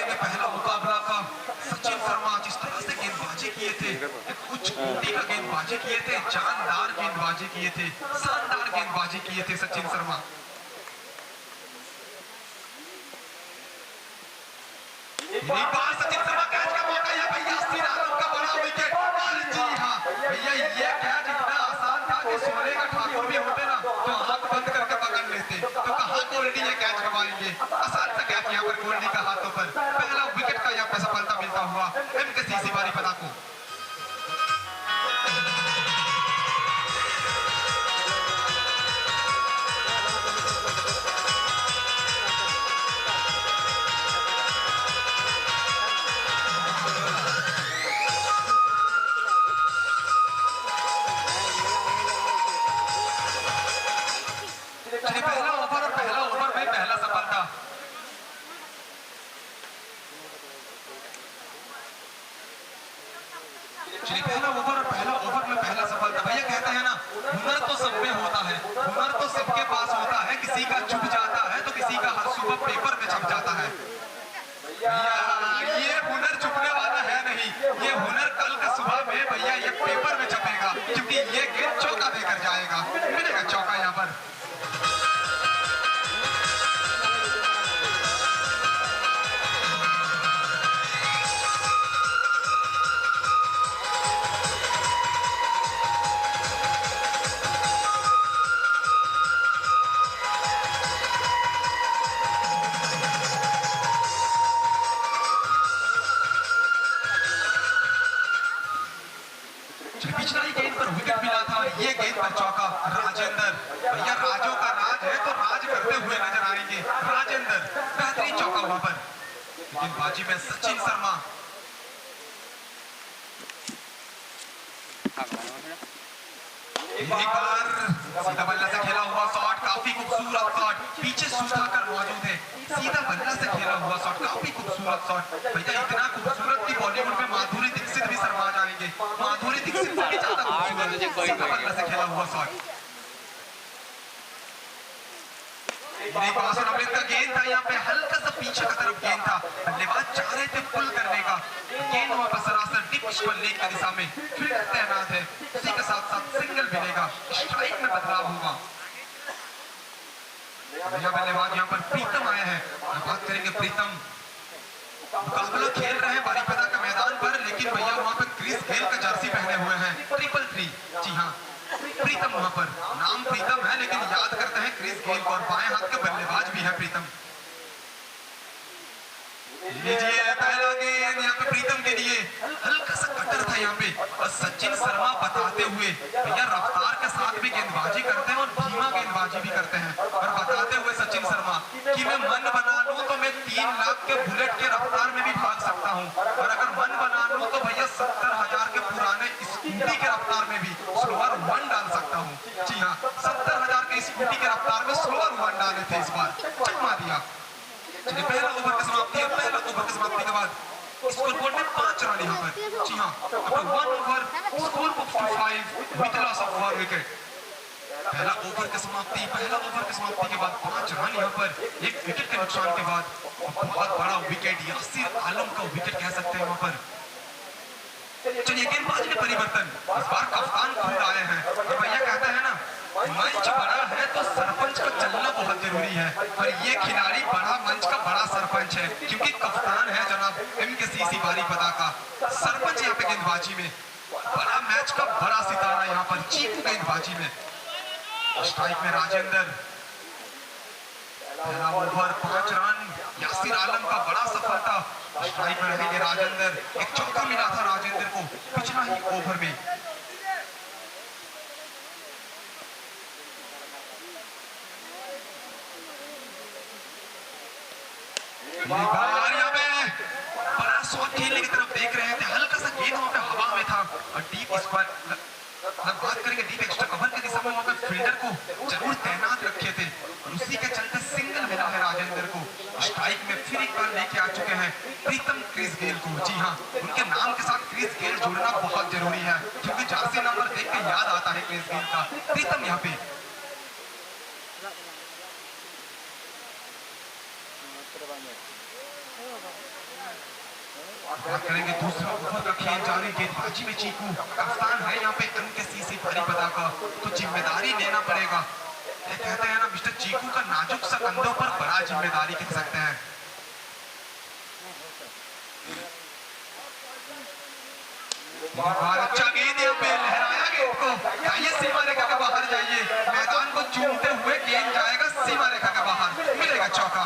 करेंगे पहला मुकाबला का। सचिन शर्मा जिस तरह से गेंदबाजी किए थे, एक उच्च कोटि का गेंदबाजी किए थे, जानदार गेंदबाजी किए थे, शानदार गेंदबाजी किए थे सचिन शर्मा। बार सचिन शर्मा कैच का मौका है भैया, यासिर आलम का बड़ा विकेट। जी हाँ भैया, ये कैच इतना आसान था कि सोने का ठाकुर भी होते ना तो हाथ बंद करके पकड़ लेते। तो कहाँ गोल्डी ये कैच कमाएंगे, आसान सा कैच यहाँ पर गोल्डी का हाथों पर। पहला विकेट का यहाँ पे सफलता मिलता हुआ MKCC बारीपदा को। पहला ओवर और पहला ओवर में पहला सफलता। चलिए पहला ओवर और पहला ओवर में पहला सफलता। भैया कहते हैं ना, हुनर तो सब में होता है, हुनर तो सबके पास होता है। किसी का छुप जाता है तो किसी का हर सुबह पेपर में छप जाता है। ये हुनर छुपने वाला है नहीं, ये हुनर कल का सुबह में भैया ये पेपर में छपेगा, क्योंकि ये गेंद चौका देकर जाएगा। मिलेगा चौका यहाँ पर। पिछली गेंद पर विकेट मिला था, ये गेंद पर चौका। राजेंद्र भैया, राजों का राज है तो राज करते हुए नजर आएंगे राजेंद्र। बेहतरीन चौका वहां पर, लेकिन बाजी में सचिन शर्मा। एक बार सीधा बल्ला से खेला हुआ शॉट, काफी खूबसूरत शॉट। पीछे सुधाकर मौजूद है, सीधा बल्ला से खेला हुआ शॉट, काफी खूबसूरत शॉट। भैया इतना खूबसूरत कि बॉलीवुड में माधुरी दीक्षित भी शर्मा जाएंगे। माधुरी दीक्षित से भी ज्यादा खूबसूरत सीधा बल्ला से खेला हुआ शॉट। अमृत का गेंद था यहाँ पे, हल्का सा पीछे की तरफ गेंद था। बल्लेबाज चाह रहे थे पुल करने का, गेंद वहां पर सरासर डिप पर लेग की दिशा में फील्डर तैनात है। उसी के साथ साथ सिंगल मिलेगा, स्ट्राइक में बदलाव होगा। भैया बल्लेबाज यहाँ पर प्रीतम आए हैं, बात करेंगे प्रीतम। मुकाबला खेल रहे हैं बारीपदा का मैदान पर, लेकिन भैया वहां पर क्रिस गेल का जर्सी पहने हुए हैं, 333। जी हाँ, प्रीतम वहां पर, नाम प्रीतम है लेकिन याद करते हैं क्रिस गेल को, और बाएं हाथ के बल्लेबाज भी है प्रीतम। लीजिए पहला गेंद यहाँ पे प्रीतम के लिए, हल्का सा कटर था यहाँ पे। और सचिन शर्मा बताते हुए भैया रफ्तार के साथ भी गेंदबाजी करते हैं और धीमा गेंदबाजी भी करते हैं। और बताते हुए सचिन शर्मा कि मैं मन बना लूं तो मैं 3 लाख के बुलेट के रफ्तार में भी भाग सकता हूं, और अगर मन बना लूं तो भैया 70,000 के पुराने स्कूटी के रफ्तार में भी स्लोअर 1 डाल सकता हूं। जी हाँ, 70,000 के स्कूटी के रफ्तार में स्लोअर 1 डाले थे, इस बार चकमा दिया। चलिए पहला ओवर की समाप्ति है। पहला ओवर की समाप्ति के बाद स्कोरबोर्ड में 5 रन यहाँ पर। जी हाँ, after 1 over score books to 5 with loss of 4 wicket. पहला ओवर की समाप्ति, पहला ओवर की समाप्ति के बाद 5 रन यहाँ पर, 1 विकेट के नुकसान के बाद। बहुत बड़ा विकेट, यासिर आलम का विकेट कह सकते हैं वहां पर। चलिए गेंदबाजी में परिवर्तन, इस बार कप्तान खुद आए हैं। और भैया कहते हैं ना, मंच बड़ा है तो सरपंच को चलना बहुत जरूरी है, और ये खिलाड़ी बड़ा मंच का बड़ा सरपंच है, क्योंकि कप्तान है जनाब MKCC बारीपदा का। सरपंच यहाँ पे गेंदबाजी में, बड़ा मैच का बड़ा सितारा यहाँ पर चीकू गेंदबाजी में। स्ट्राइक में राजेंद्र, पहला ओवर 5 रन, यासिर आलम का बड़ा सफलता। स्ट्राइक में रहेंगे राजेंद्र, एक चौका मिला था राजेंद्र को पिछला ही ओवर में। यहाँ पे बड़ा शॉट खेलने की तरफ देख रहे थे, हल्का सा गेंद वहां पे हवा में था, और डीप स्क्वायर बात करेंगे डीप एक्स्ट्रा कवर के दिशा में वहां पे फील्डर को जरूर तैनात रखे थे, और उसी के चलते सिंगल मिला है राजेंद्र को। स्ट्राइक में फिर एक बार लेके आ चुके हैं प्रीतम क्रिस गेल को। जी हाँ, उनके नाम के साथ क्रिस गेल जोड़ना बहुत जरूरी है, क्योंकि जर्सी नंबर देख के याद आता है क्रिस गेल का। प्रीतम यहाँ पे बात करेंगे दूसरा ओवर का खेल जारी, गेंदबाजी में चीकू कप्तान है यहाँ पे MKCC बारीपदा का, तो जिम्मेदारी लेना पड़ेगा। ये कहते हैं ना मिस्टर चीकू का नाजुक सा कंधों पर बड़ा जिम्मेदारी कह सकते हैं। अच्छा गेंद यहाँ पे लहराया गेंद को, जाइए सीमा रेखा के बाहर जाइए, मैदान को चूमते हुए गेंद जाएगा सीमा रेखा के बाहर, मिलेगा चौका।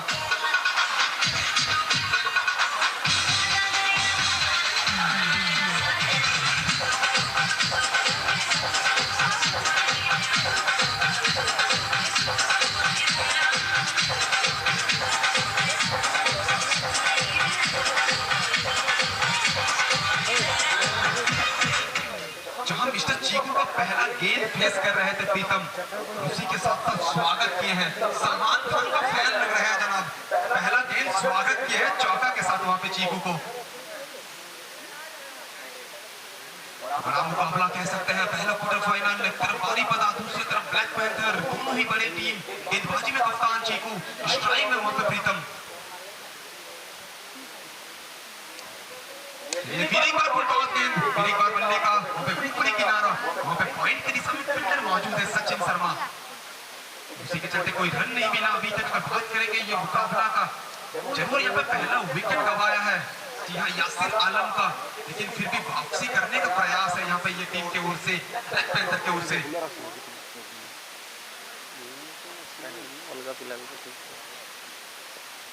मिस्टर चीकू का पहला गेंद फेस कर रहे थे प्रीतम, उसी के साथ साथ स्वागत किए हैं, सलमान खान का फैन लग रहा है जनाब, पहला गेंद स्वागत किए हैं चौका के साथ वहां पे चीकू को। बड़ा मुकाबला कह सकते हैं, पहला क्वार्टर फाइनल, एक तरफ बारीपदा, दूसरी तरफ ब्लैक पैंथर, दोनों ही बड़े टीम, गेंदबाजी में कप्तान चीकू, स्ट्राइक में वहां पे प्रीतम। एक बार बल्ले का ऊपरी किनारा, वहां पे पॉइंट की दिशा में फील्डर मौजूद है सचिन शर्मा, उसी के चलते कोई रन नहीं मिला अभी तक। बात करेंगे ये मुकाबला का, जरूर यहाँ पे पहला विकेट गंवाया है जी हाँ यासिर आलम का, लेकिन फिर भी वापसी करने का प्रयास है यहाँ पे ये टीम की ओर से, ब्लैक पैंथर की ओर से।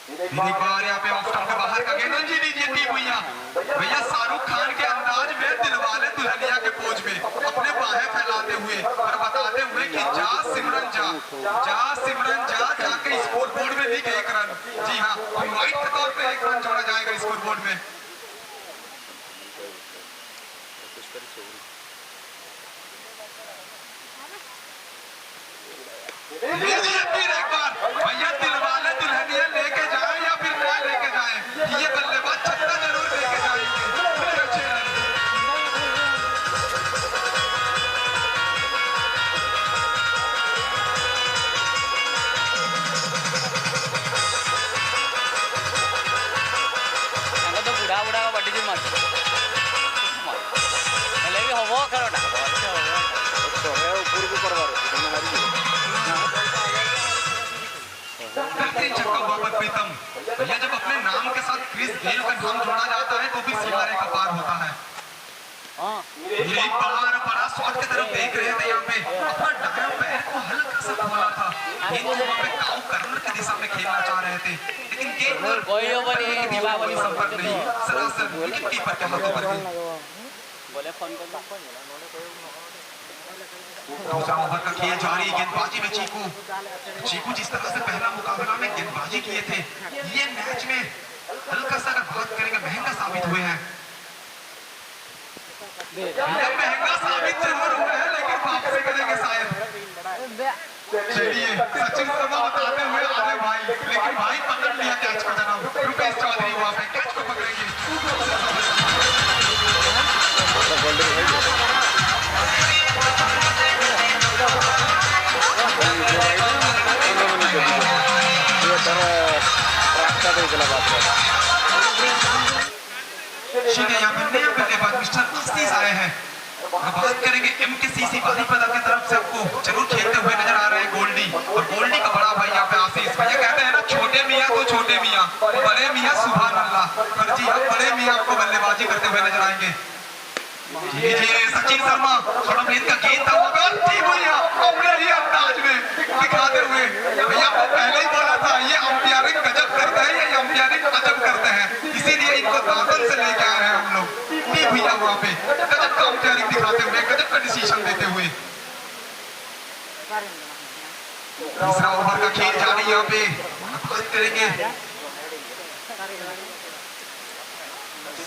एक बार यहाँ पे ऑफ स्टंप के बाहर का गेंद, जी लीजिए टीम भैया शाहरुख खान के अंदाज में दिलवाले दुल्हनिया के पोज में अपने बाहें फैलाते हुए और बताते हुए कि जा सिमरन जा जाके स्कोर बोर्ड में लिख 1 रन। जी हाँ, वाइट के तौर पे 1 रन जोड़ा जाएगा स्कोर बोर्ड में। फिर एक बार भैया दिलवाले दुल्हनिया लेके जाए या फिर ना लेके जाए, ये बल्लेबाज छक्का जरूर लेके जाएंगे। तो बुढ़ा बुढ़ा का बड़ी मार पहले भी हवा करो ना तो है ऊपर को करवा छक्का हुआ पर प्रीतम भैया, जब अपने नाम के साथ क्रिस गेल का नाम जोड़ा जाता है तो भी सितारे का पार होता है। एक बार बड़ा शॉट की तरफ देख रहे थे यहाँ पे, अपना दायां पैर को हल्का सा खोला था, गेंद को वहाँ पे काउ कर्नर की दिशा में खेलना चाह रहे थे, लेकिन गेंद कोई संपर्क नहीं, सरासर विकेट कीपर के हाथों पर गई। दूसरा ओवर का खेल जारी, गेंदबाजी में चीकू जिस तरह से पहला मुकाबला में गेंदबाजी किए थे, ये मैच में हल्का सा अगर बात करेंगे महंगा साबित हुए हैं। महंगा साबित जरूर हुए हैं, लेकिन वापसी करेंगे शायद। चलिए सचिन शर्मा बताते हुए आगे भाई, लेकिन भाई पकड़ लिया कैच को जनाब, रुपेश चौधरी वहां पे कैच को पकड़ेंगे। यहाँ पे नया बल्लेबाज मिस्टर आशीष आए हैं, बात करेंगे MKCC बारीपदा की तरफ से आपको जरूर खेलते हुए नजर आ रहे हैं गोल्डी, और गोल्डी का बड़ा भाई यहाँ पे आशीष भैया, कहते हैं ना छोटे मियाँ तो छोटे मियाँ, बड़े मियाँ सुभान अल्लाह, पर जी हाँ बड़े मियाँ आपको बल्लेबाजी करते हुए नजर आएंगे। जी सचिन शर्मा थोड़ा गेंद का गेंद था भैया अपने ही अंदाज में दिखाते हुए, भैया आपको पहले ही बोला था ये अंपायरिंग गजब करते हैं, ये अंपायरिंग अजब करते हैं, इसीलिए इनको दादन से लेके आए हैं हम लोग। नहीं भैया वहाँ पे गजब का अंपायरिंग दिखाते हुए, गजब का डिसीजन देते हुए। तीसरा ओवर का खेल जारी यहाँ पे, बात करेंगे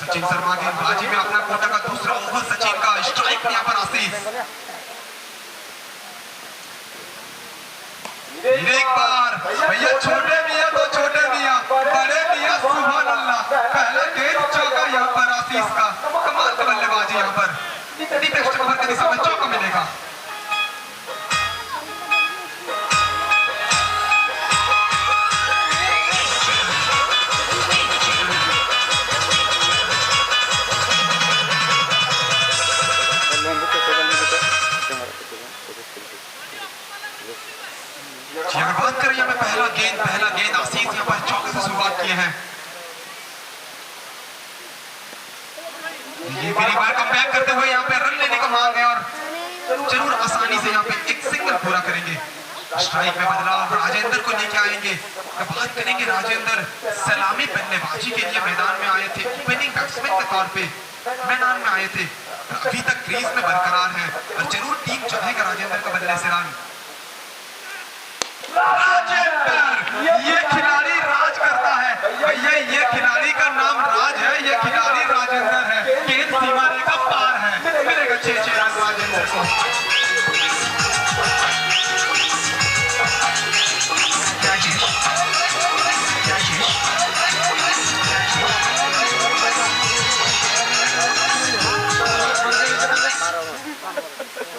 सचिन शर्मा गेंदबाजी में अपना कोटा का दूसरा ओवर, सचिन का स्ट्राइक यहाँ पर आशीष। एक बार भैया छोटे मियाँ तो छोटे मियाँ, बड़े मियाँ सुभान अल्लाह, पहला गेंद चौका यहाँ पर आशीष का, कमाल का बल्लेबाजी यहाँ पर, नेक्स्ट ओवर के दिशा में चौका मिलेगा। फिर एक बार कमबैक करते हुए यहाँ पे रन लेने का मांग है और जरूर आसानी से यहाँ पे एक सिंगल पूरा करेंगे। स्ट्राइक में बदलाव राजेंद्र को लेके आएंगे। बात करेंगे राजेंद्र सलामी बल्लेबाजी के लिए मैदान में आए थे, ओपनिंग बैट्समैन के तौर पे मैदान में आए थे, अभी तक क्रीज में बरकरार है और जरूर टीम चाहेगा राजेंद्र का बल्ले से रन। राजेंद्र ये खिलाड़ी राज करता है भैया, ये खिलाड़ी का नाम राज है, ये खिलाड़ी राजेंद्र है, गेंद सीमा रेखा पार है, मिलेगा 6 रन राजेंद्र को।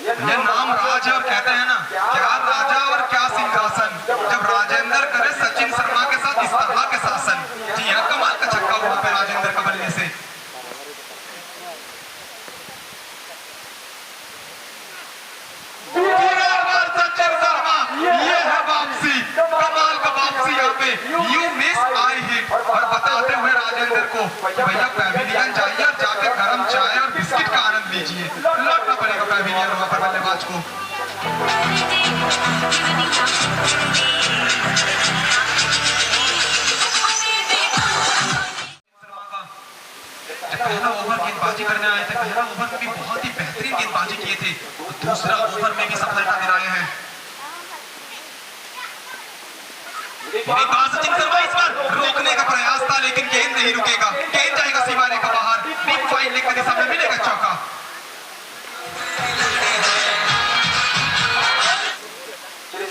ये नाम राज है और कहते हैं ना क्या राजा और क्या सिंहासन, जब राजेंद्र करे सचिन शर्मा के साथ इस तरह के शासन। जी हाँ, कमाल का छक्का हुआ पे राजेंद्र का बल्ले से। सचिन शर्मा ये है वापसी, कमाल का वापसी यहाँ पे, यू मिस आई हिट और बताते हुए राजेंद्र को भैया पैविलियन जाइए और जाके गरम चाय और बिस्किट का आनंद लीजिए, लौटना पड़ेगा पैविलियन वहां पर बल्लेबाज को। पहला ओवर गेंदबाजी करने आए थे, पहला ओवर में भी बहुत ही बेहतरीन गेंदबाजी किए थे, दूसरा ओवर में भी सफलता दिलाए हैं। सचिन शर्मा इस बार रोकने का प्रयास था लेकिन गेंद नहीं रुकेगा, गेंद जाएगा सीमा रेखा बाहर, बिग फाइन लेग की दिशा में मिलेगा चौका।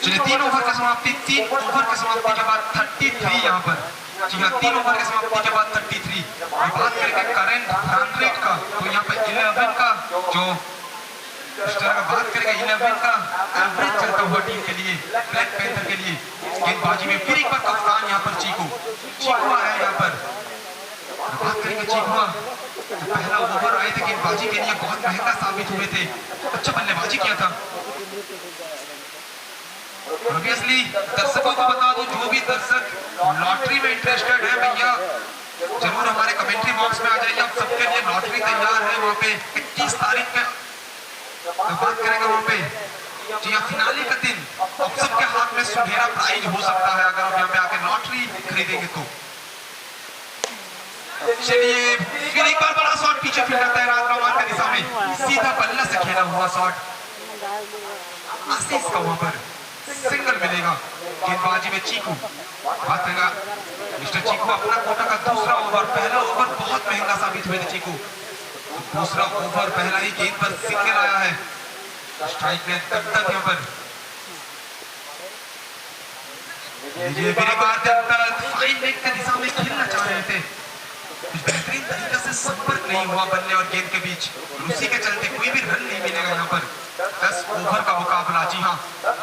चलिए 3 ओवर की समाप्ति, 3 ओवर की समाप्ति के बाद 33 यहाँ पर। जी हाँ, 3 ओवर की समाप्ति के बाद 33। बात करेंगे करंट रन रेट का, तो यहाँ पे 11 का जो इस तरह का बात करेंगे 11 का एवरेज चलता हुआ टीम के लिए, ब्लैक पैंथर के लिए गेंदबाजी में। फिर एक बार कप्तान यहाँ पर चीकू है यहाँ पर। बात करेंगे चीकू, पहला ओवर आए थे गेंदबाजी के लिए, बहुत महंगा साबित हुए थे, अच्छा बल्लेबाजी किया था। ऑब्वियसली दर्शकों को बता दूं, जो भी दर्शक लॉटरी में इंटरेस्टेड है भैया जरूर हमारे कमेंट्री बॉक्स में आ जाइए, आप सबके लिए लॉटरी तैयार है वहाँ पे 21 तारीख में। तो बात करेंगे वहाँ पे जी हाँ, फिनाले का दिन आप सबके हाथ में सुनहरा प्राइज हो सकता है अगर आप यहाँ पे आके लॉटरी खरीदेंगे तो। चलिए फिर एक बार बड़ा शॉट, पीछे फील्डर तैनात रहमान की दिशा में, सीधा बल्ला से खेला हुआ शॉट, आशीष का वहाँ पर सिंगल मिलेगा। गेंदबाजी में चीकू, बात करेगा मिस्टर चीकू अपना कोटा का दूसरा ओवर, पहला ओवर बहुत महंगा साबित हुए थे चीकू, दूसरा ओवर पहला ही गेंद पर सिंगल आया है, स्ट्राइक में दत्तक यहाँ पर। ये मेरी बात फाइन लेग की दिशा में खेलना चाह रहे थे, बेहतरीन तरीके से संपर्क नहीं हुआ बल्ले और गेंद के बीच, उसी के चलते कोई भी रन नहीं मिलेगा यहाँ पर। 10 ओवर का मुकाबला, जी हाँ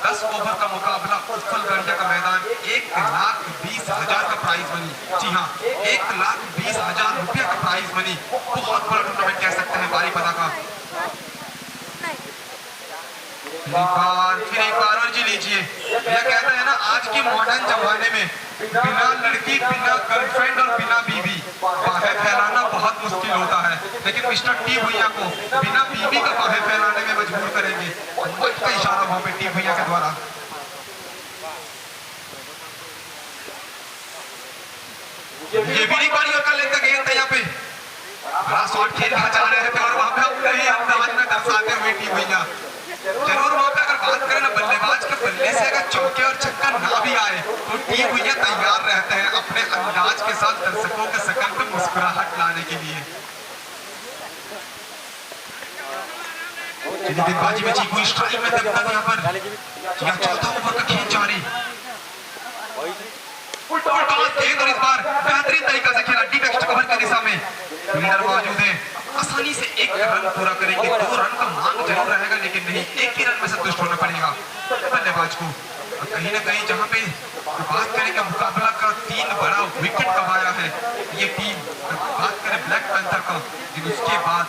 10 ओवर का मुकाबला, उत्फलगंज का मैदान, 1,20,000 का प्राइज मनी, जी हाँ 1,20,000 रुपया का प्राइज मनी, बहुत बड़ा टूर्नामेंट कह सकते हैं बारीपदा का। फिर एक बार और जी लीजिए, यह कहते हैं ना आज के मॉडर्न जमाने में बिना लड़की, बिना गर्लफ्रेंड और बिना बीवी बाहें फैलाना बहुत मुश्किल होता है, लेकिन मिस्टर टी भैया को बिना बीवी का बाहें फैलाने में मजबूर करेंगे, का इशारा वहां पे टी भैया के द्वारा। ये भी एक बार कर लेते गेंद था यहाँ पे, बड़ा शॉट खेलना चाह रहे थे और वहां पे अपने ही अंदाज में दर्शाते हुए टी भैया जरूर वहां पे अगर बात करें ना बल्लेबाज के बल्ले से अगर चौके और छक्का ना भी आए तो टी भैया तैयार रहते हैं अपने अंदाज के साथ दर्शकों के शकल पे मुस्कुराहट लाने के लिए। गेंदबाजी में चीकू स्ट्राइक में दबदबा यहाँ पर, चौथा ओवर का खेल जारी, गेंद और इस बार बेहतरीन तरीके से खेला डीप एक्स्ट्रा कवर की दिशा में, फील्डर मौजूद है, आसानी से एक रन पूरा करेंगे, 2 रन का मांग जरूर रहेगा लेकिन नहीं, एक ही रन में संतुष्ट होना पड़ेगा बल्लेबाज को। कहीं ना कहीं जहां पे बात करेंगे मुकाबला का 3 बड़ा विकेट गंवाया है ये टीम, बात करें ब्लैक पैंथर का, लेकिन उसके बाद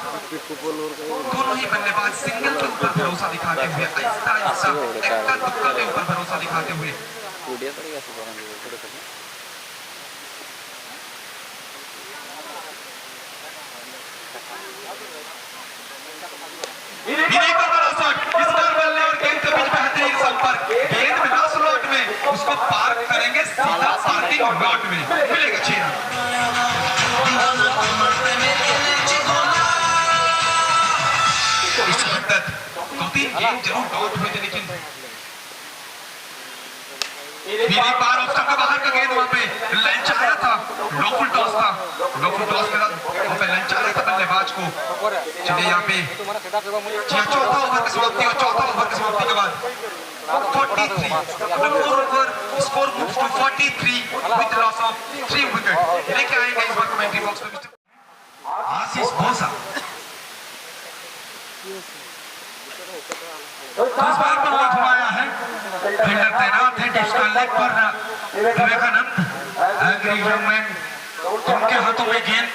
दोनों ही बल्लेबाज सिंगल के ऊपर भरोसा दिखाते हुए, आहिस्ता आहिस्ता एक्का दुक्का के ऊपर भरोसा दिखाते हुए विनय का बड़ा शॉट, इस बार बल्ले और गेंद के बीच बेहतरीन संपर्क, गेंद मिला स्लॉट में, उसको पार्क करेंगे सीधा पार्किंग लॉट में, मिलेगा 6 रन। इस हद तक 2-3 गेंद जरूर डॉट हुए थे, लेकिन एक बार ऑफ स्टंप के बाहर का गेंद वहां पे लंच आया था, लोफुल टॉस था, लोफुल टॉस के बाद वहां पे लंच आया था बल्लेबाज को। चलिए यहाँ पे चौथा ओवर की समाप्ति, और चौथा ओवर की समाप्ति के बाद 43 4 over score moves to 43 with loss of 3 wicket. लेके आएंगे इस बार कमेंट्री बॉक्स में मिस्टर आशीष भोसा। इस बार बल्ला घुमाया है, फील्डर तैनात है, जिसका लेग पर विवेकानंद उनके हाथों में गेंद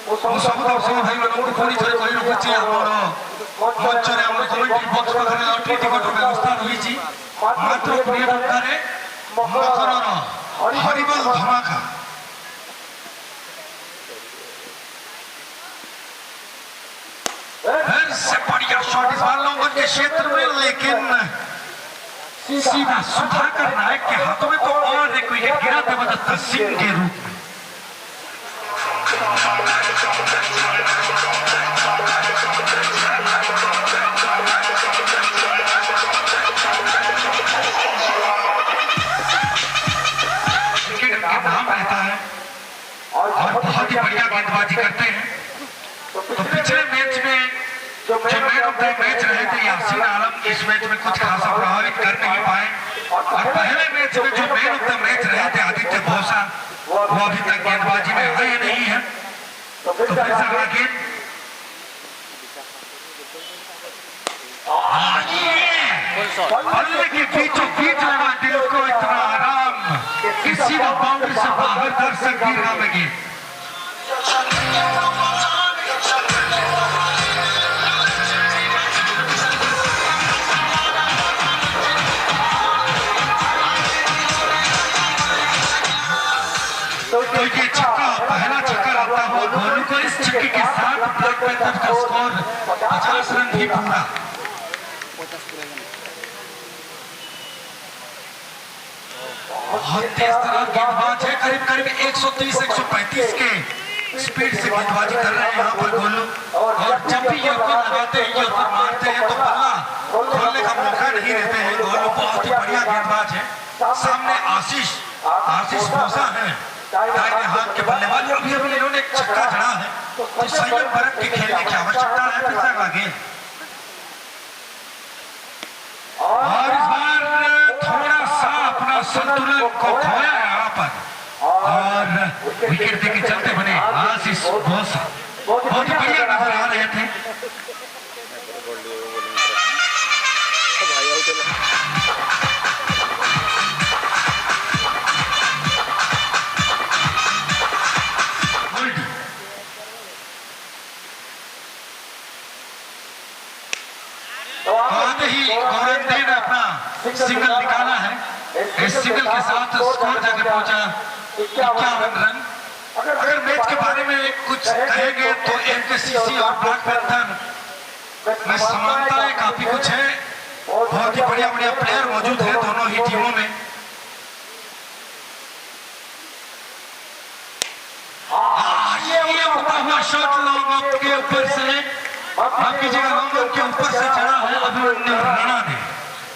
भाई लोगों को थोड़ी थोड़ी कोई लोग बच्चे मोचरे हम कमेंट्री बॉक्स पाखरे लॉटरी टिकट व्यवस्था रही मात्र प्रिय टंकारे मकरर हरिबल धमाका। फिर से बढ़िया शॉट इस बार लोगों के क्षेत्र में, लेकिन सीधा सुधाकर नायक के हाथों में तो और एक विकेट गिरा देवदत्त सिंह के रूप में। विकेट उनके नाम रहता है और बहुत ही बढ़िया गेंदबाजी करते हैं। तो पिछले मैच में जो मैन ऑफ द मैच रहे थे यासीन आलम, इस मैच में कुछ खासा प्रभावित कर नहीं पाए, और पहले मैच में जो मैन ऑफ द मैच रहे थे आदित्य भोसा, वो अभी तक गेंदबाजी में आए नहीं है। तो फिर से अगला गेंद बल्ले के बीचों बीच लगा, दिल को इतना आराम कि सीधा बाउंड्री से बाहर दर्शक गिर रहा में गेंद। तो ये छक्का, पहला छक्का आता हुआ गोलू को, इस छक्के के साथ ब्लैक पैंथर्स का स्कोर 50 रन भी पूरा। बहुत तेज तरार गेंदबाज है, करीब करीब 130-135 के स्पीड से गेंदबाजी कर रहे हैं यहाँ पर गोलू, और जब भी यॉर्कर लगाते हैं, यॉर्कर मारते हैं, तो बल्ला खोलने का मौका नहीं देते हैं। गोलू बहुत ही बढ़िया गेंदबाज है। सामने आशीष भोसा है, दाहिने हाथ के बल्लेबाज, अभी अभी इन्होंने एक छक्का जड़ा है, तो संयम बरत के खेलने की आवश्यकता है। फिर से अगला गेंद, और इस बार थोड़ा सा अपना संतुलन को खोया यहाँ पर, और विकेट देके चलते बने आशीष भोसा, बहुत ही बढ़िया नजर आ रहे थे। गौरंदे ने अपना सिंगल निकाला है, इस सिंगल के साथ स्कोर जाके पहुंचा 51 रन। अगर मैच के बारे में कुछ कहेंगे तो एमकेसीसी और ब्लैक पैंथर में समानताएं काफी कुछ है, बहुत ही बढ़िया बढ़िया प्लेयर मौजूद है दोनों ही टीमों में। ये उड़ता हुआ शॉट लॉन्ग ऑफ के ऊपर से, आपकी जगह लॉन्ग ऑफ के ऊपर से चढ़ा है अभिमन्यु राणा ने,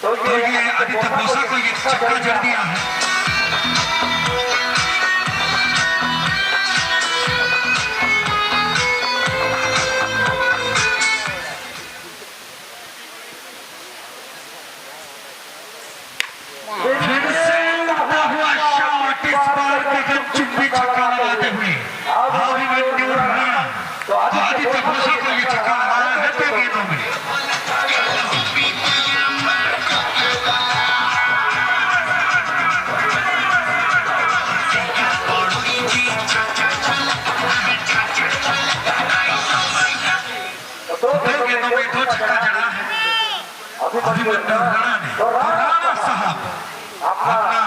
तो ये आदित्य भोसा को ये छक्का जड़ दिया है। फिर से उड़ता हुआ शॉट, इस बार गगनचुंबी छक्का लगाते हुए अभिमन्यु राणा, तो आदित्य भोसा को ये छक्का लगाया है 2 गेंदों में। दो छक्का जड़ा है अभिमन्यु राणा ने, और राणा साहब अपना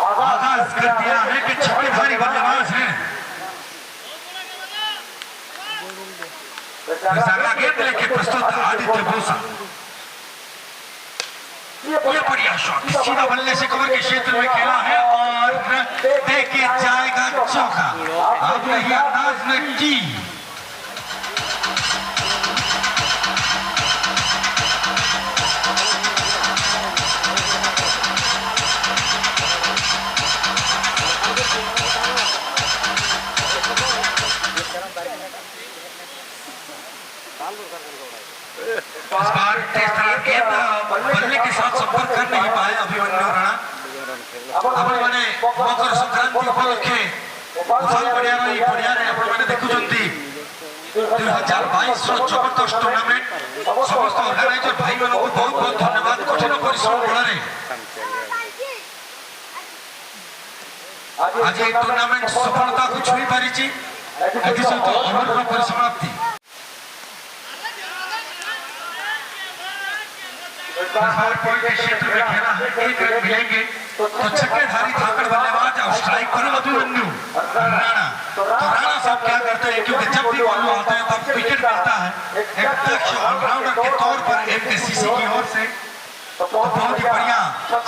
आगाज कर दिया है कि छक्के भारी बल्लेबाज हैं। अगला गेंद लेके प्रस्तुत आदित्य बोसा। ये बढ़िया शॉट सीधा बल्ले से कवर के क्षेत्र में खेला है और देके जाएगा चौका। अब नहीं अंदाज में की इस बार गेंद बल्ले के साथ संपर्क कर नहीं पाए अभिमन्यु राणा। आपने मकर संक्रांति उपलक्षे उफाल पड़ियारे आपने देखुंती 2022 जबरदस्त टूर्नामेंट समस्त ऑर्गेनाइजर भाई मान को बहुत बहुत धन्यवाद। कठिन परिश्रम बल आज ये टूर्नामेंट सफलता को छुई पारी सहित ओवर परिसमाप्ति पॉइंट के क्षेत्र में खेला है। एक रन मिलेंगे तो छक्केधारी धाकड़ बल्लेबाज और स्ट्राइक पर अभिमन्यु राणा। तो राणा साहब क्या करते हैं क्योंकि जब भी बॉल आता है तब विकेट मिलता है एक दक्ष ऑलराउंडर के तौर पर एमकेसीसी की ओर से। तो बहुत ही बढ़िया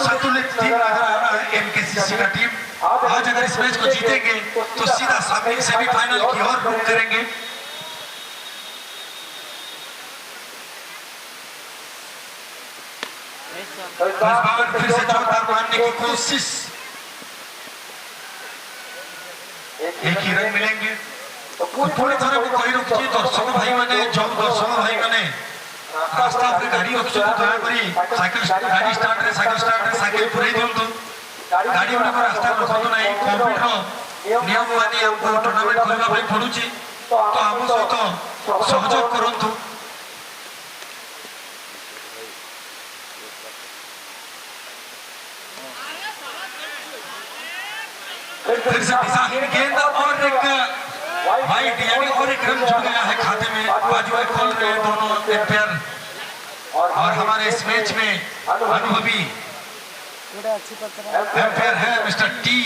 संतुलित टीम नजर आ रहा है एमकेसीसी का टीम। आज अगर इस मैच को जीतेंगे तो सीधा सेमीफाइनल की ओर रुख करेंगे। इस बार फिर से जोरदार मारने की कोशिश। एक ही रन मिलेंगे तो पूरी तरह को कोई रुकती दर्शक भाई माने जो दर्शक भाई माने रास्ता पर गाड़ी रखी तो दया करी साइकिल गाड़ी स्टार्ट साइकिल पुरे दियंतु गाड़ी गुडा रास्ता रखतो नहीं। कोविड रो नियम माने हमको टूर्नामेंट खेलना भाई पड़ुची तो हम सहित सहयोग करंतु। फिर से दिशाहीन गेंद और एक वाइड यानी और एक रन जुड़ गया है खाते में। बाजुएं खोल रहे हैं दोनों एम्पायर और हमारे इस मैच में अनुभवी एम्पायर है मिस्टर टी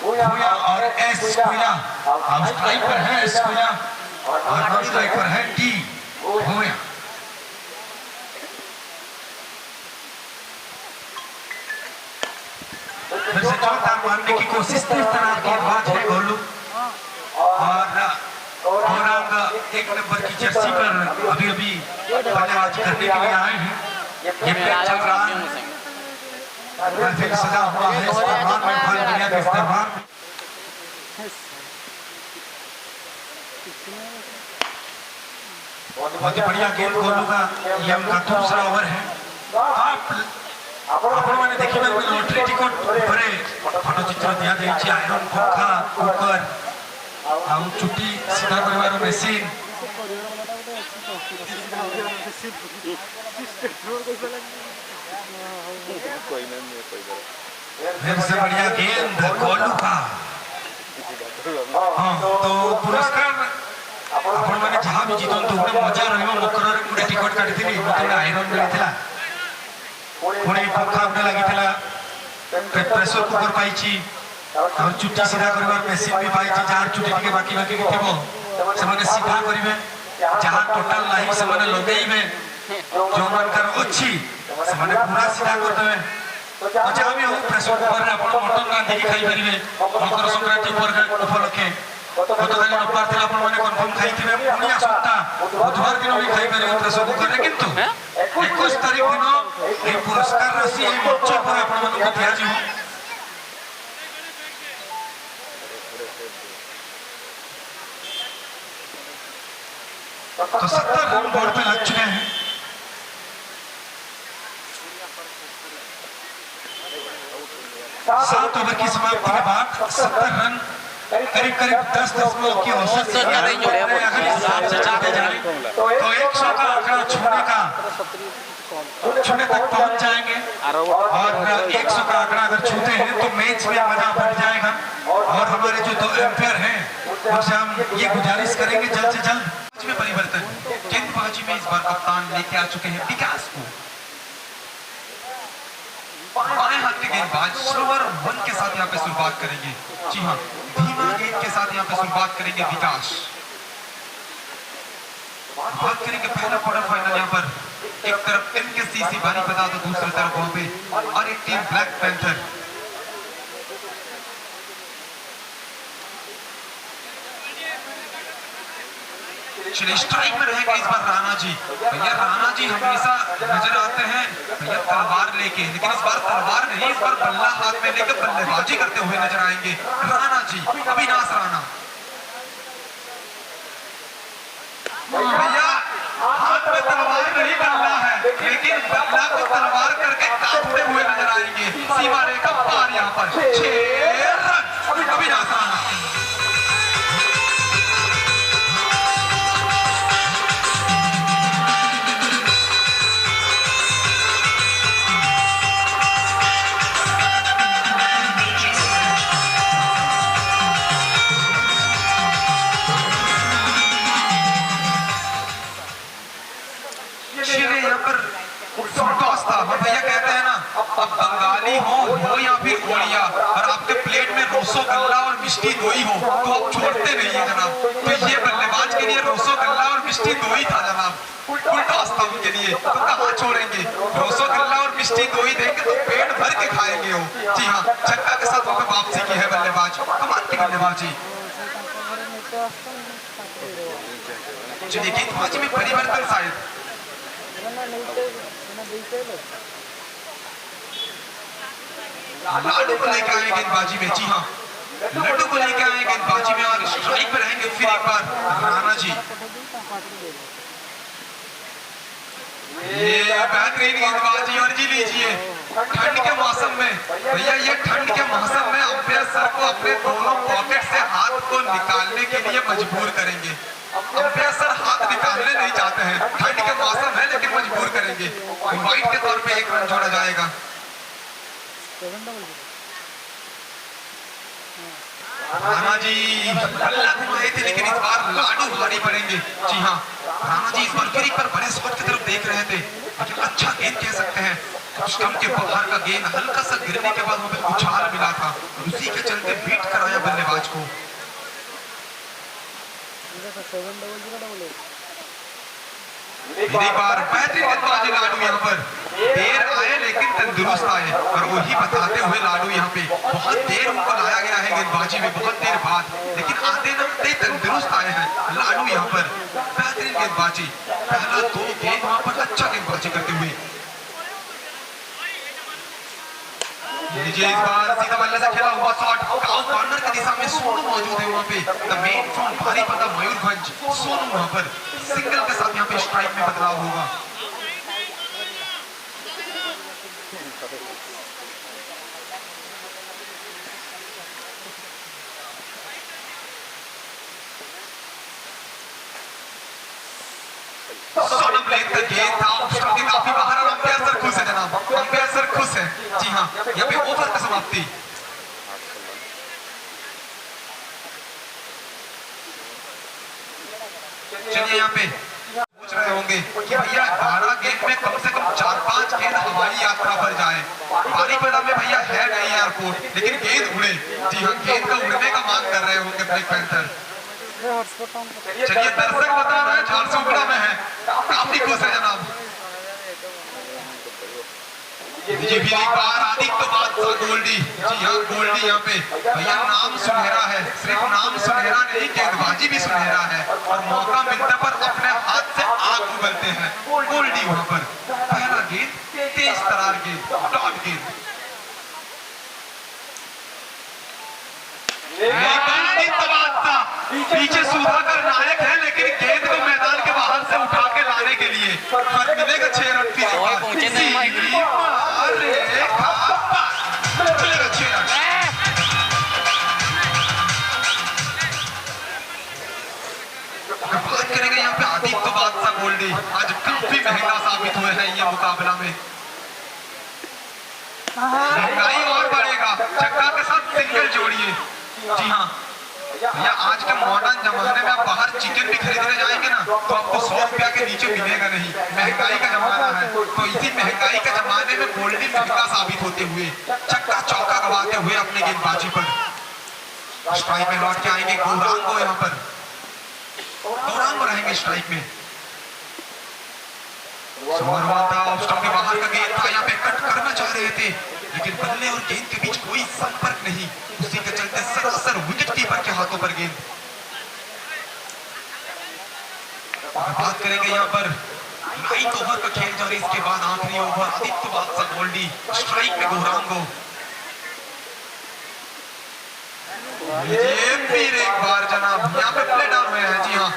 भूया और एस कोयला। अब स्ट्राइकर है एस कोयला और नॉन स्ट्राइकर है टी भूया। फिर से जोरदार मारने की कोशिश तेज तरार गेंदबाज है गोलू और एक नंबर की जर्सी पर अभी बल्लेबाजी करने के लिए आए हैं। ये मैच चल रहा है फिर सजा हुआ है इस दरबार में फल दुनिया के इस दरबार में। बहुत ही बढ़िया गेंद गोलू का ये उनका दूसरा ओवर है। आपण माने देखि पारे लॉटरी टिकट परे फोटो चित्र दिया जाई आयरन पंखा कुकर आ चुटी सीधा करबार मशीन फिर से बढ़िया गेंद गोलू का। हां तो पुरस्कार आपण माने जहां भी जीतन तो मजा रहबो। मकर रे गुडे टिकट काटिथिली मते आयरन मिलिथिला पुणे पंखा उडे लागिथिला प्रेशर कुकर पाइची और चुट्टी सीधा करबार मशीन भी पाइची। जार चुट्टी के बाकी थिबो से माने सीधा करिवे जहां टोटल नाही से माने लगेइबे जो मनकर अछि से माने पूरा सीधा कर देबे। तो जहां भी हो प्रेशर कुकर रे आपण मटन रांधी के खाइ परिवे मकर संक्रांति उपलक्षे। गतकाली रविवार थिला आपण माने कंफर्म खाइथिबे पुणी आसंता बुधवार दिन भी खाइ परिवे प्रेशर कुकर रे। किंतु 21 तारीख दिन ये पुरस्कार राशि ये मंच पर आपण मन को दिया जी। तो 70 रन बोर्ड पे लग चुके हैं। सात ओवर की समाप्ति के बाद 70 रन करीब 10.9 की औसत से अगर इस हिसाब से चलते जाए तो 100 का आंकड़ा छूने तक पहुंच जाएंगे और 100 का आंकड़ा अगर छूते हैं तो मैच में मजा बढ़ जाएगा। और हमारे जो दो एम्पायर हैं उनसे हम ये गुजारिश करेंगे जल्द से जल्द में परिवर्तन। गेंदबाजी में इस बार कप्तान लेके आ चुके हैं विकास को। बाएं हाथ के गेंदबाज स्लोअर वन के साथ यहाँ पे शुरुआत करेंगे। जी हाँ, धीमा गेंद के साथ यहाँ पे शुरुआत करेंगे विकास। बात करेंगे पहला क्वार्टर फाइनल यहाँ पर एक तरफ MKCC बारीपदा तो दूसरी तरफ वहाँ पे और एक टीम ब्लैक पैंथर। चलिए स्ट्राइक में रहेंगे इस बार राणा जी। भैया राणा जी हमेशा नजर आते हैं भैया तलवार लेके, लेकिन इस बार तलवार नहीं, इस बार बल्ला हाथ में लेकर बल्लेबाजी करते हुए नजर आएंगे राणा जी, अविनाश राणा। भैया हाथ में तलवार नहीं बल्ला है, लेकिन बल्ला को तलवार करके काटते हुए नजर आएंगे। सीमा रेखा पार यहाँ पर 6 रन अविनाश राणा। भैया कहते हैं ना, अब बंगाली हो या फिर ओड़िया और आपके प्लेट में रसोगल्ला और मिष्टी दोई हो तो आप छोड़ते नहीं है जनाब। तो ये बल्लेबाज के लिए रसोगल्ला और मिष्टी दोई था जनाब, उल्टा था उनके लिए, तो कहाँ छोड़ेंगे। रसोगल्ला और मिष्टी दोई देंगे तो पेट भर के खाएंगे वो। जी हाँ, छक्का के साथ वहाँ वापसी की है बल्लेबाज, कमाल की बल्लेबाजी। चलिए गेंदबाजी में परिवर्तन शायद लाडू को लेकर आए गेंदबाजी में। जी हाँ, लड्डू को लेकर आए गेंदबाजी में और स्ट्राइक पे रहेंगे फिर एक बार राणा जी। ये बेहतरीन गेंदबाजी और जी लीजिए ठंड के मौसम में। भैया ये ठंड के मौसम में अंपायर सर को अपने दोनों पॉकेट से हाथ को निकालने के लिए मजबूर करेंगे। अंपायर सर हाथ निकालने नहीं चाहते हैं, ठंड के मौसम है लेकिन मजबूर करेंगे। वाइट के तौर पे 1 रन जोड़ा जाएगा। राणा जी बल्ला घुमाए थे लेकिन इस बार लाडू भारी पड़ेंगे। जी हाँ, राणा जी इस बार फिर एक बार बड़े शॉट की तरफ देख रहे थे, लेकिन अच्छा गेंद कह सकते हैं। स्टंप के बाहर का गेंद हल्का सा गिरने के बाद वहाँ पे उछाल मिला था, उसी के चलते बीट कराया बल्लेबाज को। बार बेहतरीन गेंदबाजी लाडू यहाँ पर, देर आए लेकिन तंदुरुस्त आए और वही बताते हुए लाडू यहाँ पे बहुत देर उनको लाया गया है गेंदबाजी में, बहुत देर बाद, लेकिन आते नमते तंदुरुस्त आए हैं लाडू यहाँ पर। बेहतरीन गेंदबाजी, पहला 2 गेंद वहाँ पर अच्छा गेंदबाजी करते हुए। इस बार सीधा बल्ले से खेला हुआ शॉट कॉर्नर की दिशा में सोनू मौजूद है वहाँ पे। The main from Baripada Mayurbhanj, Sonu वहाँ पर सिंगल के साथ यहाँ पे स्ट्राइक में बदलाव होगा। सोनम लेन का गेंद था ऑप्शन के काफी बाहर और अंपायर सर खुश है जनाब, अंपायर सर खुश है। जी हाँ, यहाँ पे ओवर का समाप्ति। चलिए यहाँ पे पूछ रहे होंगे कि भैया 12 गेंद में कम से कम 4-5 गेंद हवाई यात्रा पर जाए। बारीपदा में भैया है नहीं एयरपोर्ट, लेकिन गेंद उड़े। जी हाँ, गेंद का उड़ने का मांग कर रहे होंगे ब्लैक पैंथर। चलिए दर्शक बता रहे हैं झारसुगुड़ा में है, काफी खुश है जनाब। जी भी एक बार आदित्य बादशाह गोल्डी। जी हाँ, गोल्डी यहाँ पे भैया नाम सुनहरा है, सिर्फ नाम सुनहरा नहीं गेंदबाजी भी सुनहरा है और मौका मिलने पर अपने हाथ से आग उगलते हैं गोल्डी वहाँ पर। पहला गेंद तेज तरार गेंद, डॉट गेंद। पीछे सुधाकर नायक है लेकिन गेंद को मैदान के बाहर से उठा के लाने के लिए मिलेगा 6 रन। बात करेंगे यहाँ पे आदित्य बादशाह गोल्डी, आज काफी महंगा साबित हुए हैं ये मुकाबला में। महंगाई और बढ़ेगा, छक्का के साथ सिंगल जोड़िए। जी हाँ भैया, आज के मॉडर्न जमाने में आप बाहर चिकन भी खरीदने जाएंगे ना तो आपको 100 रुपया के नीचे मिलेगा नहीं। महंगाई का जमाना है, तो इसी महंगाई के जमाने में गोल्डी महंगा साबित होते हुए छक्का चौका गवाते हुए अपने गेंदबाजी पर स्ट्राइक में लौट के आएंगे गौरांगो। यहाँ पर गौरांगो रहेंगे स्ट्राइक में। सोमरवाता ऑफ स्टंप के बाहर का गेंद था, यहाँ पे कट करना चाह रहे थे लेकिन बल्ले और गेंद के बीच कोई संपर्क नहीं, उसी के चलते सरासर विकेट कीपर के हाथों पर गेंद। बात करेंगे यहाँ पर 9 ओवर का खेल जारी, इसके बाद आखिरी ओवर आदित्य बादशाह गोल्डी स्ट्राइक में गोरांगो। ये फिर एक बार जनाब यहाँ पे प्ले डाउन हुए हैं। जी हाँ,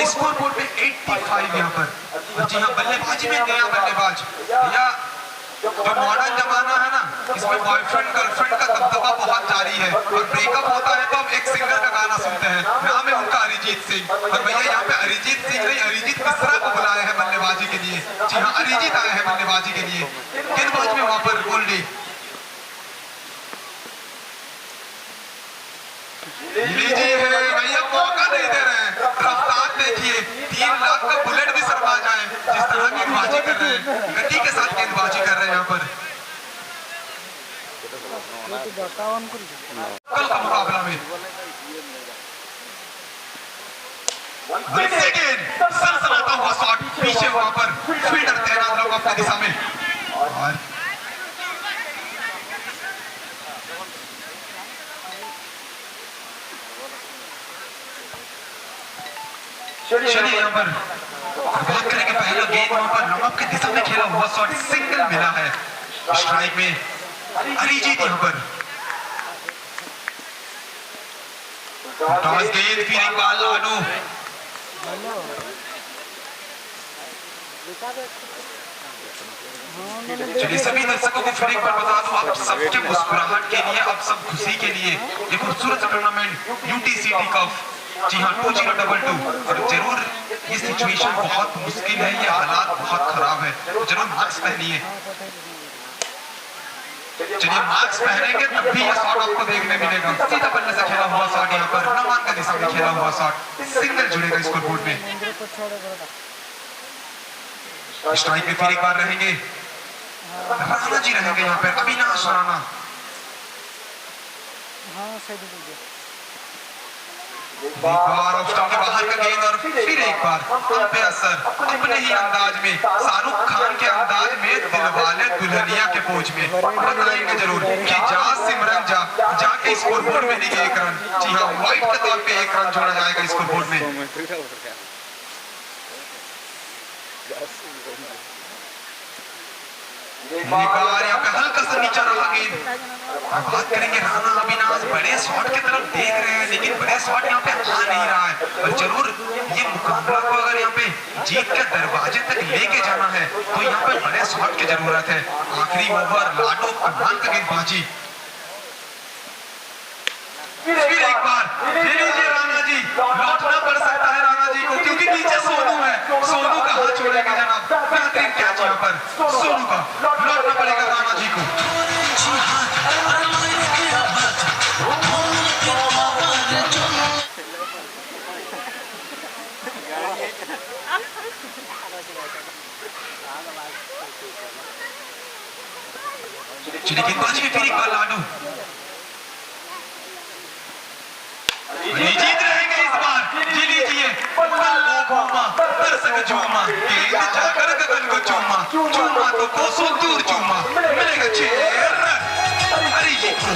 स्कोर बोर्ड पे 85 यहाँ पर। जी हाँ, बल्लेबाजी में नया बल्लेबाज या जो मॉडर्न जमाना है ना, इसमें बॉयफ्रेंड गर्लफ्रेंड का दबदबा बहुत जारी है और ब्रेकअप होता है तो हम एक सिंगर का गाना सुनते हैं, नाम है उनका अरिजीत सिंह। और भैया यहाँ पे अरिजीत सिंह नहीं, अरिजीत मिश्रा को बुलाया है बल्लेबाजी के लिए। जी हाँ, अरिजीत आए हैं बल्लेबाजी के लिए। गेंदबाज में वहां पर गोल्डी लीजिए है भैया, मौका नहीं दे रहे हैं। रफ्तार देखिए, 3 लाख का बुलेट भी शर्मा जाए जिस तरह गेंदबाजी कर रहे हैं, गति के साथ गेंदबाजी कर रहे हैं यहाँ पर। कल का मुकाबला में सनसनाता हुआ शॉट, पीछे वहां पर फील्डर तैनात लोग अपनी दिशा में। और चलिए यहाँ पर बात करेंगे पहला गेंद वहां पर नमक की दिशा में खेला हुआ शॉट, सिंगल मिला है। स्ट्राइक में अरिजीत यहाँ पर टॉस गेंद, फिर एक बार लाडू। चलिए सभी दर्शकों को फिर एक बार बता दूं, आप सबके मुस्कुराहट के लिए, आप सब खुशी के लिए ये खूबसूरत टूर्नामेंट यूटीसीटी कप। जी हाँ, 2022 और जरूर ये सिचुएशन बहुत मुश्किल है, ये हालात बहुत खराब है, जरूर मास्क पहनिए। चलिए मास्क पहनेंगे तब भी ये शॉट आपको देखने मिलेगा। सीधा बल्ले से खेला हुआ शॉट, यहाँ पर नमान का दिशा में खेला हुआ शॉट, सिंगल जुड़ेगा स्कोर बोर्ड में। स्ट्राइक में फिर एक बार रहेंगे राणा जी, रहेंगे यहाँ पर अविनाश राणा। एक बार ऑफ स्टंप के बाहर का गेंद और फिर एक बार अंपायर सर अपने ही अंदाज में, शाहरुख खान के अंदाज में, दिलवाले दुल्हनिया के पोज में बताएंगे जरूर कि जा सिमरन जा, जाके स्कोर बोर्ड में लिखे 1 रन। जी हाँ, व्हाइट के तौर पे 1 रन जोड़ा जाएगा स्कोर बोर्ड में। एक बार यहाँ पे हल्का सा नीचा रहा गेंद। बात करेंगे राणा अविनाश, बड़े शॉट की तरफ देख रहे हैं लेकिन बड़े शॉट यहाँ पे आ नहीं रहा है। और जरूर ये मुकाबला को अगर यहाँ पे जीत के दरवाजे तक लेके जाना है तो यहाँ पे बड़े शॉट की जरूरत है। आखिरी ओवर लाडो कमाल का गेंदबाजी। फिर एक बार ले लीजिए राणा जी, लौटना पड़ सकता है राणा जी को क्योंकि नीचे सोनू है, सोनू का हाथ छोड़ेंगे जनाब। बेहतरीन कैच यहाँ पर सोनू का, लौटना पड़ेगा राणा जी को। चलिए गेंदबाजी में फिर एक बार लाडू, जीत रहेंगे इस बार। जी लीजिए, दर्शक झूमा, गेंद जाकर गगन को चूमा, चूमा तो कोसों दूर चूमा, मिलेगा 6 रन अरिजीत को।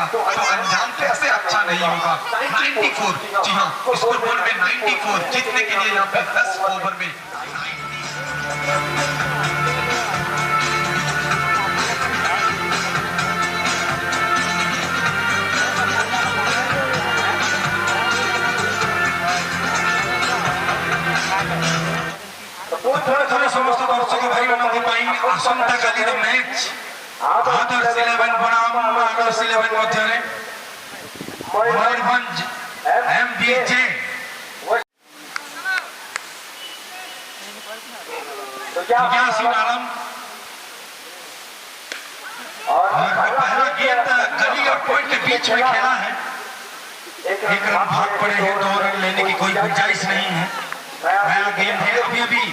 तो अंजाम कैसे अच्छा नहीं होगा। 94, जी हाँ, स्कोर बोर्ड में 94 जीतने के लिए यहाँ पे 10 ओवर में थोड़े समस्त दर्शक भाई मानक आसंता काली मैच आदर्श 11 बनाम आदर्श 11 मध्य मयूरभंज एमबीजे आलम और पहला गेंद गली और पॉइंट के बीच में खेला है। एक रन भाग पड़े हैं, 2 रन लेने की कोई गुंजाइश नहीं है। नया गेंद है, अभी अभी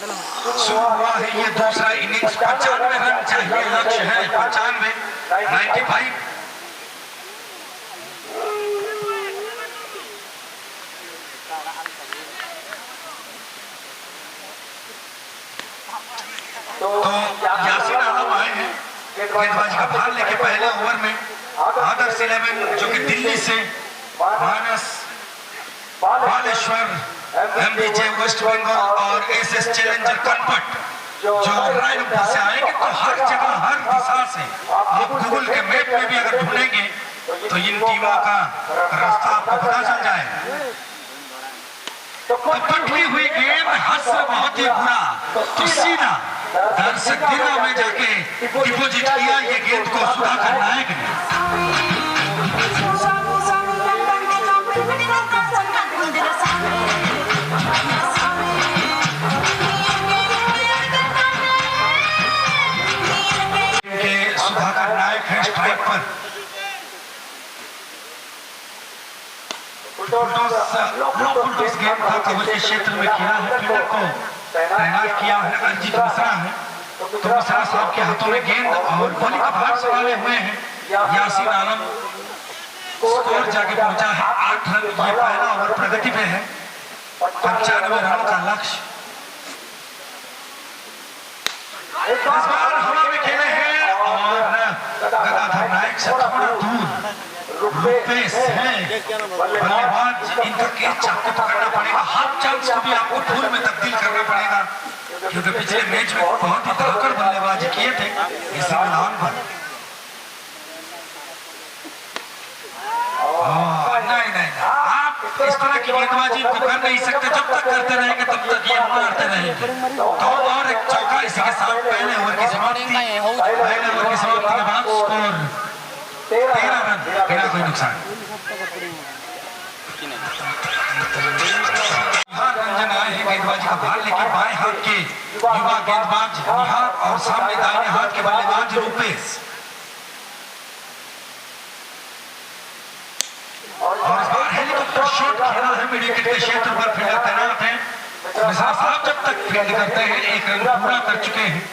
शुरू हुआ है ये दूसरा इनिंग्स। 95 रन चाहिए, लक्ष्य है 95, 95। तो यासीन आलम आए हैं गेंदबाजी का भार लेके पहले ओवर में। आदर्श 11 जो कि दिल्ली से मानस बालेश्वर, एमबीजे वेस्ट बंगाल और एसएस चैलेंजर कनपट जो रायपुर से आएंगे। तो हर जगह हर दिशा से आप गूगल के मैप में भी अगर ढूंढेंगे तो इन टीमों का रास्ता आपको पता चल जाएगा। तो पटकी हुई गेंद, हस्र बहुत ही बुरा, तो सीधा दर्शक गिरा में जाके डिपोजिट किया ये गेंद को सुधाकर नायक ने। सुधाकर नायक है स्ट्राइक पर। बुलडोज गेंद था, कवर के क्षेत्र में खेला है, फील्डर को तैनात किया है अरजीत मिश्रा है। तो मिश्रा साहब के हाथों में गेंद और बॉलिंग का भार संभाले हुए हैं यासीन आलम। स्कोर जाके पहुंचा है 8 रन। ये पहला ओवर प्रगति पे है, 95 रनों का लक्ष्य। इस बार हवा में खेले हैं और गदाधर नायक से थोड़ा दूर रुपेश है बल्लेबाज। इनका कैच चाकू पकड़ना पड़ेगा, हाफ चांस को भी आपको फूल में तब्दील करना पड़ेगा, क्योंकि पिछले मैच में बहुत ही धड़कड़ बल्लेबाजी किए थे इस मैदान पर। नहीं, आप इस तरह की गेंदबाजी को कर नहीं सकते। जब तक करते रहेंगे तब तक गेंद मारते रहेंगे। तो और एक चौका इसी के साथ पहले ओवर की समाप्ति के बाद स्कोर 13 रन, बिना कोई नुकसान। निहार रंजन आए हैं गेंदबाजी का भार लेके, बाएं हाथ के युवा गेंदबाज निहार और सामने दाहिने हाथ के बल्लेबाज रूपेश। और इस बार हेलीकॉप्टर शॉट खेला है मिड विकेट के क्षेत्र पर, फील्डर तैनात है। मिश्रा साहब जब तक फील्ड करते हैं 1 रन पूरा कर चुके हैं।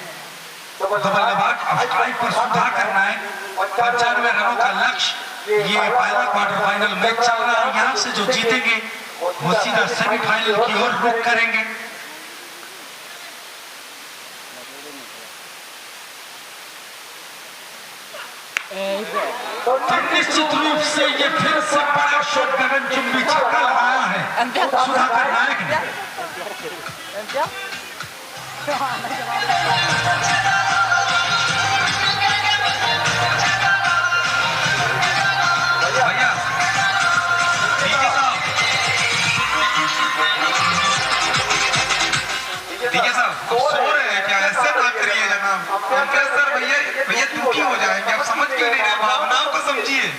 तो बल्लेबाज अब स्ट्राइक पर सुधाकर नायक, 95 रनों का लक्ष्य। ये पहला क्वार्टर फाइनल मैच चल रहा है, यहाँ से जो जीतेंगे वो सीधा सेमीफाइनल की ओर रुख करेंगे। तो निश्चित रूप से ये फिर से बड़ा शॉट गगनचुंबी छक्का लगाया है सुधाकर नायक ने। भैया डीजे साहब सो रहे हैं क्या? ऐसे ना करिए जनाब। सर भैया दुखी हो जाएंगे, आप समझ क्यों नहीं रहे? भावनाओं को समझिए।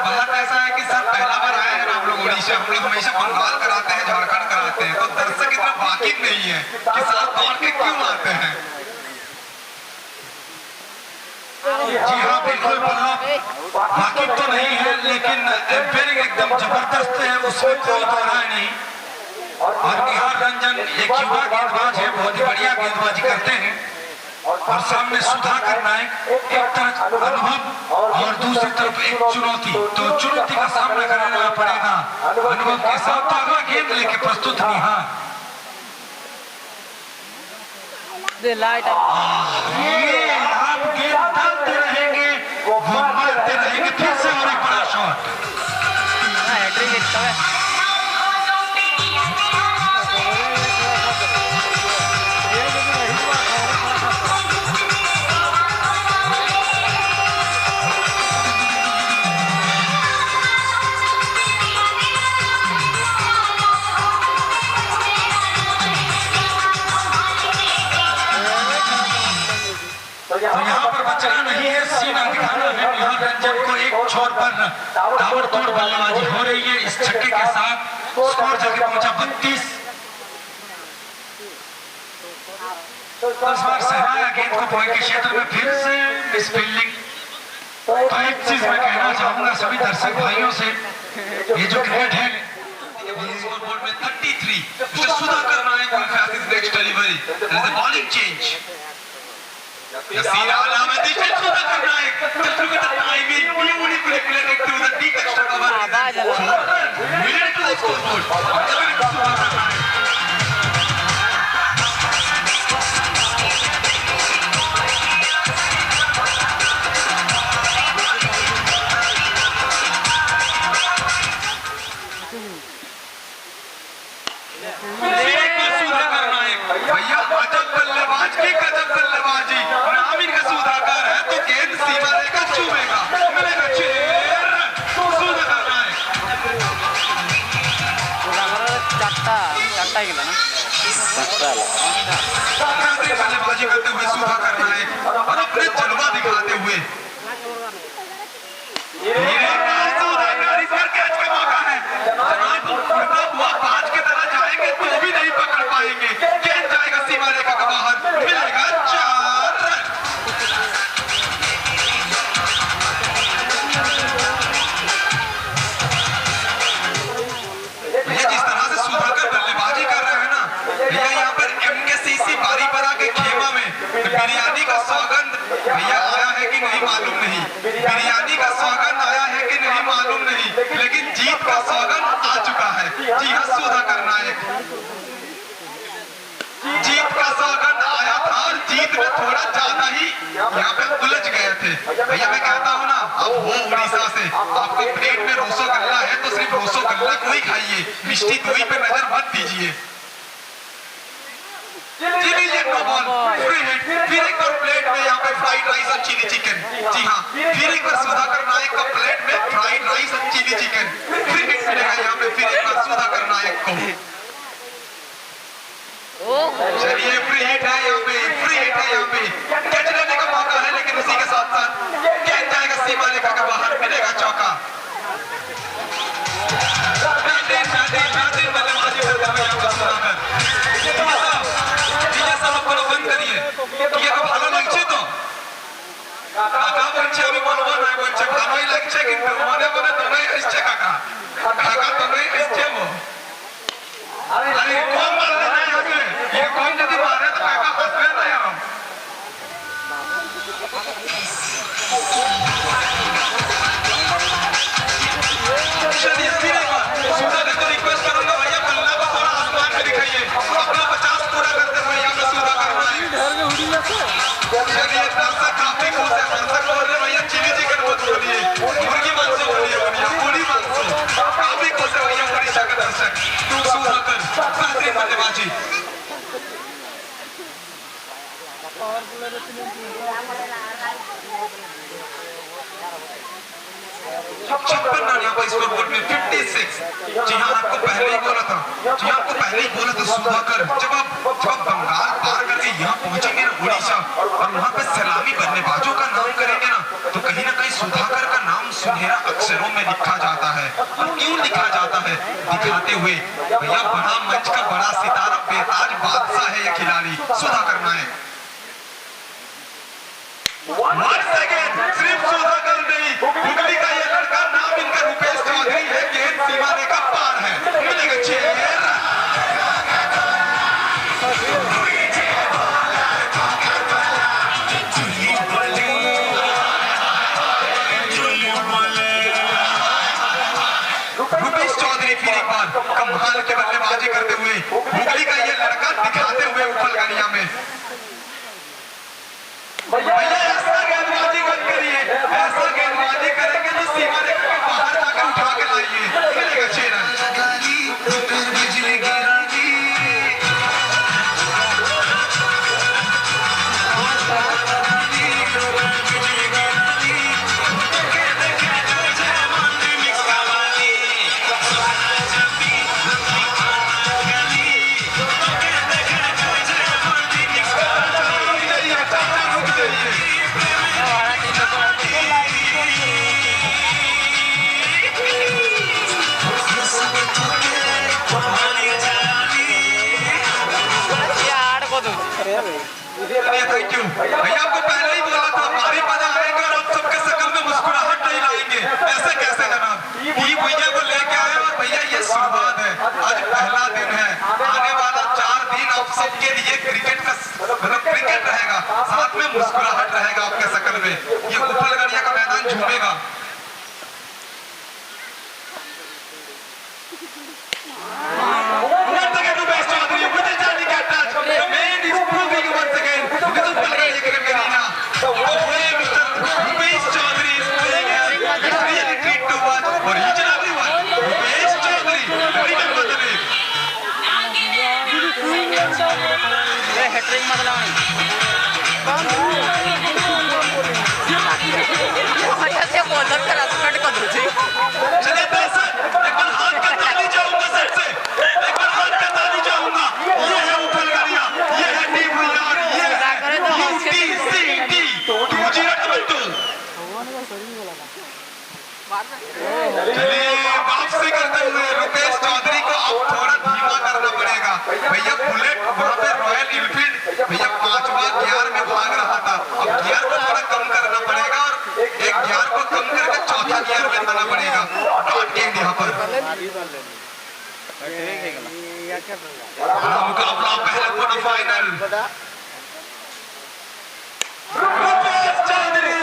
बात ऐसा है कि सर पहला बार आए हैं आप लोग उड़ीसा, हम लोग हमेशा बंगाल कराते हैं, झारखंड कराते हैं, तो दर्शक इतना वाकिफ नहीं है कि साथ दौड़ के क्यों आते हैं। जी हाँ बिल्कुल पल्लव वाकिफ तो नहीं है, लेकिन एम्पायरिंग एकदम जबरदस्त है, उसमें कोई दो राय नहीं। और निहार रंजन एक युवा गेंदबाज है, बहुत ही बढ़िया गेंदबाजी करते हैं। और सामने सुधाकर नायक, एक तरफ अनुभव और दूसरी तरफ एक चुनौती, तो चुनौती का सामना करना पड़ेगा अनुभव के साथ। तो अगला गेंद लेके प्रस्तुत निहार। ये आप गेंद डालते रहेंगे, वो मारते रहेंगे, फिर से और एक बड़ा शॉट। निहार रंजन को एक छोर पर ताबड़तोड़ बल्लेबाजी हो रही है। इस छक्के के साथ स्कोर जाके पहुंचा 32। इस बार सहराया गेंद को पॉइंट के क्षेत्र में फिर से मिस फील्डिंग। तो एक चीज मैं कहना चाहूंगा सभी दर्शक भाइयों से, ये जो क्रिकेट है स्कोरबोर्ड में 33 mister Sudhakar Nayak will pass his next delivery. There is a bowling change. Yasir Alam and Mr. Sudhakar Nayak just look at the timing, beautifully played through the deep extra cover. 4 million to the scoreboard. Sudhakar Nayak. भैया गजब बल्लेबाज की गजब बल्लेबाजी, नाम इनका सुधाकर है तो गेंद सीमा रेखा चूमेगा, मिलेगा चेर सुधाकर नायक। बल्लेबाजी करते हुए सुधाकर नायक और अपने जलवा दिखाते हुए सुधाकर इस पर कैच का मौका है। जनाब उल्टा हुआ बाज की तरह जाएंगे तो भी नहीं पकड़ पाएंगे। गेंद जाएगा सीमा रेखा के बाहर, मिलेगा 4 रन। भैया जिस तरह से सुधाकर बल्लेबाजी कर रहे हैं ना भैया, यहाँ पर MKCC बारीपरा के खेमा में बिरयानी का सौगंध भैया आया है कि नहीं मालूम नहीं, बिरयानी का सौगंध आया है कि नहीं मालूम नहीं, लेकिन जीत का सौगंध आ चुका है। जी हाँ सुधाकर नायक, जीत का सौगंध आया था और जीत में थोड़ा ज्यादा ही यहाँ पे उलझ गए थे। भैया मैं कहता हूँ ना, अब वो उड़ीसा से आपका प्लेट में रसोगल्ला है तो सिर्फ रसोगल्ला को ही खाइए, मिष्टी दोई पे नजर मत दीजिए। नो बॉल, फ्री हिट, फिर एक बार प्लेट में यहाँ पे फ्राइड राइस और चिली चिकन। जी हाँ, फिर एक बार सुधाकर नायक का प्लेट में फ्राइड राइस और चिली चिकन, फ्री हिट मिलेगा यहाँ पे फिर एक बार सुधाकर नायक को। चलिए फ्री हिट है यहाँ पे, फ्री हिट है यहाँ पे, कैच लेने का मौका है लेकिन उसी के साथ साथ कैच जाएगा सीमा रेखा के बाहर, मिलेगा चौका। बल्लेबाजी करते हुए यहाँ पर सुधाकर। बंद करिए ये तो ভালো লাগছে তো কাকা বলছে আমি বলবো না বলছে ভালোই লাগছে কিন্তু মনে মনে তোমরাই আসছে কাকা কাকা তোমরাই আসছে ও আরে কম মারতে নাই আসবে ये कौन যদি मारे तो काका हंसবে না यार। चलिए फिर एक बार सुधाकर को रिक्वेस्ट करूंगा भैया बल्ला को थोड़ा आसमान में दिखाइए, अपना 50 पूरा करते हुए यहाँ पे सुधाकर नायक। चलिए दर्शक काफी खुश है, दर्शक बोल रहे भैया चिली चिकन मत बोलिए, मुर्गी मांस बोलिए, पूरी मांस काफी खुश है भैया उड़ीसा के दर्शक। सुधाकर बेहतरीन बल्लेबाजी। 56 रन यहाँ पर स्कोरबोर्ड में 56। जी हाँ आपको पहले ही बोला था, जी हाँ आपको पहले ही बोला था सुधाकर जब आप बंगाल पार करके यहाँ पहुंचेंगे ना उड़ीसा और वहाँ पे सलामी बल्लेबाजों का नाम करेंगे ना तो कहीं ना कहीं सुधाकर का नाम सुनहरा अक्षरों में लिखा जाता है। और क्यों लिखा जाता है दिखाते हुए भैया, बड़ा मंच का बड़ा सितारा बेताज बादशाह है ये खिलाड़ी सुधाकर नायक। सिर्फ सुधाकर नहीं, हुगली का ये लड़का नाम इनका रुपेश चौधरी है, गेंद सीमा रेखा पार है, मिलेगा चेर। रुपेश चौधरी फिर एक बार कमाल की बल्लेबाजी करते हुए हुगली का ये लड़का दिखाते हुए ऊपर गलिया में। भैया ऐसा गेंदबाजी मत करिए, ऐसा गेंदबाजी करेंगे तो सीमा रेखा के बाहर जाकर उठा के लाइए, मिलेगा 6 रन। चलिए थैंक यू भैया, आपको पहले ही बोला था भारी मजा आएगा और आप सबके शकल में मुस्कुराहट नहीं लाएंगे, ऐसे कैसे जनाब। टीम भैया को लेके आए और भैया ये शुरुआत है, आज पहला दिन है, आने वाला 4 दिन आप सबके लिए क्रिकेट का मतलब क्रिकेट रहेगा, साथ में मुस्कुराहट रहेगा आपके शकल में। ये उपलगड़िया का मैदान झूमेगा। हैट्रिक मतलब से बॉलर करा तो कट कर दो जी। चलिए दर्शक एक बार हाथ का ताली जाऊंगा सबसे, एक बार हाथ का ताली जाऊंगा। ये है उपलगड़िया, ये है टीम भैया, ये है UTCT 2022। चलिए वापसी करते हुए रुपेश चौधरी को अब थोड़ा धीमा करना पड़ेगा भैया। बुलेट वहां पे रॉयल एनफील्ड भैया 5वां गियर में भाग रहा था, अब गियर को थोड़ा कम करना पड़ेगा और एक गियर को कम करके 4था गियर में आना पड़ेगा। डॉट गेंद यहाँ पर मुकाबला पहला क्वार्टर फाइनल। रुपेश चौधरी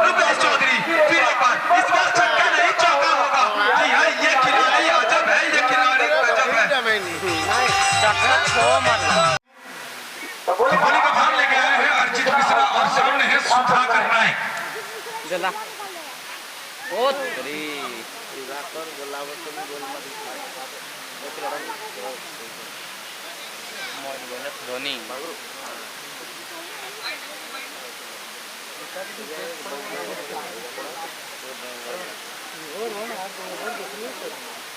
रुपेश चौधरी फिर एक बार, इस बार छक्का नहीं चौका होगा। जी हाँ, ये खिलाड़ी अजब है, ये खिलाड़ी गजब है। कबड्डी का भाग लेके आए हैं अर्जित मिश्रा और सामने है सुधाकर नायक। जला ओ तेरी धोनी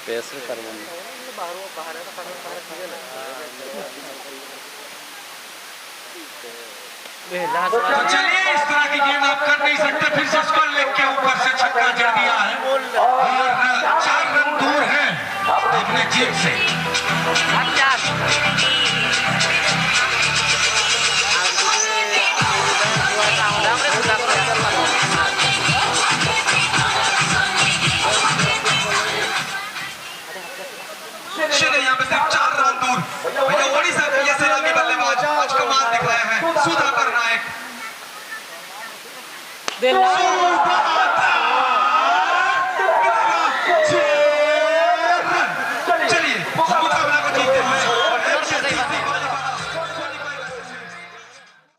पैसे करवाने तो चलिए इस तरह की गेंद आप कर नहीं सकते, फिर से स्कोर लेग के ऊपर से छक्का जड़ दिया है और 4 रन दूर है अपने जीत से। चलिए यहाँ पे सिर्फ 4 रन दूर भैया ओडिशा के ये सलामी बल्लेबाज आज कमाल दिख रहे हैं सुधाकर नायक।